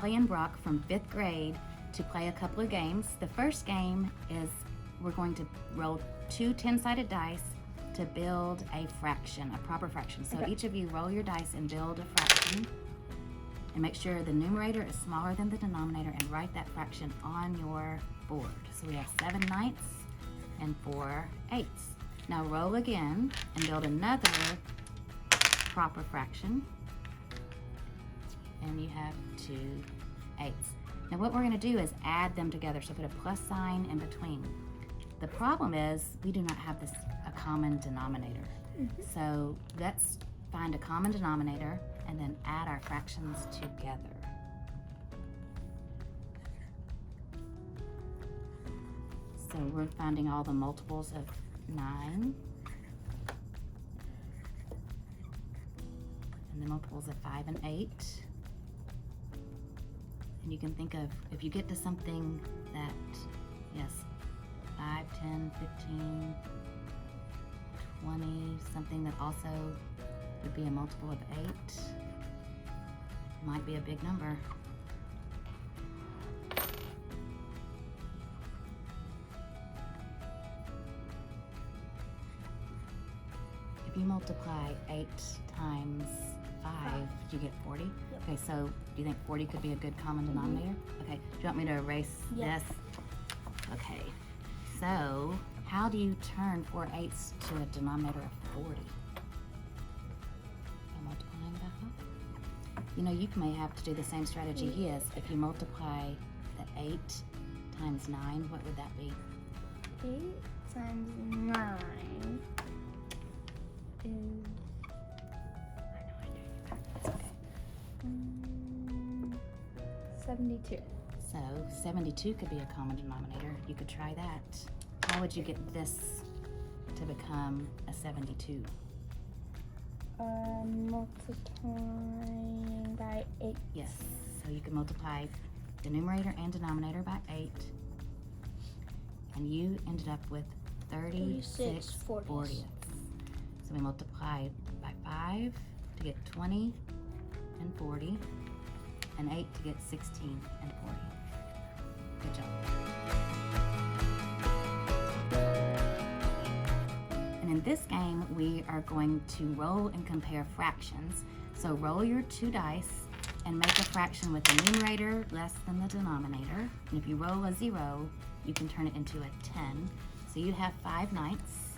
Holly and Brock from 5th grade to play a couple of games. The first game is we're going to roll 2 10-sided dice to build a fraction, a proper fraction. So each of you roll your dice and build a fraction. And make sure the numerator is smaller than the denominator and write that fraction on your board. So we have 7 9ths and 4 8ths. Now roll again and build another proper fraction. And you have 2 8ths. Now what we're going to do is add them together. So put a plus sign in between. The problem is we do not have a common denominator. So let's find a common denominator and then add our fractions together. So we're finding all the multiples of 9 and the multiples of 5 and 8. And you can think of, if you get to something that, yes, 5, 10, 15, 20, something that also would be a multiple of 8, might be a big number. If you multiply 8 times 5, do you get 40? Yep. Okay, so do you think 40 could be a good common denominator? Okay, do you want me to erase this? Okay, so how do you turn 4 8ths to a denominator of 40? By multiplying by 5? You know, you may have to do the same strategy he is. If you multiply the 8 times 9, what would that be? 8 times 9 is... That's okay. 72. So 72 could be a common denominator. You could try that. How would you get this to become a 72? Multiplying by 8. Yes, so you can multiply the numerator and denominator by 8. And you ended up with 36 40ths. So we multiply by 5 to get 20 and 40, and 8 to get 16 and 40. Good job. And in this game, we are going to roll and compare fractions. So roll your 2 dice and make a fraction with the numerator less than the denominator. And if you roll a 0, you can turn it into a 10. So you have 5 9ths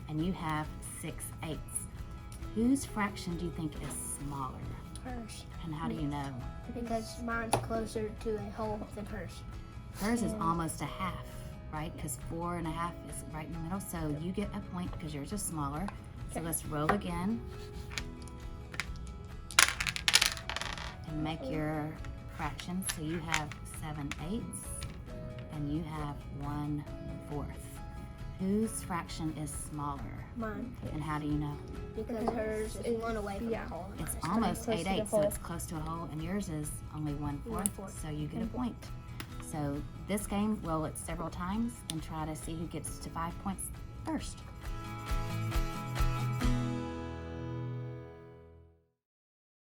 and you have 6 8ths. Whose fraction do you think is smaller? Hers. And how do you know? Because mine's closer to a whole than hers. Hers is almost a half, right? Because 4 1/2 is right in the middle. So you get a point because yours is smaller. So let's roll again. And make your fraction. So you have 7 8ths and you have 1/4. Whose fraction is smaller? Mine. And how do you know? Because hers is 1 away from the whole. It's Mine's almost close 8 to the 8, so whole. it's close to a whole, and yours is only 1/4, 1/4. so you get a point. So this game, roll it several times and try to see who gets to 5 points first.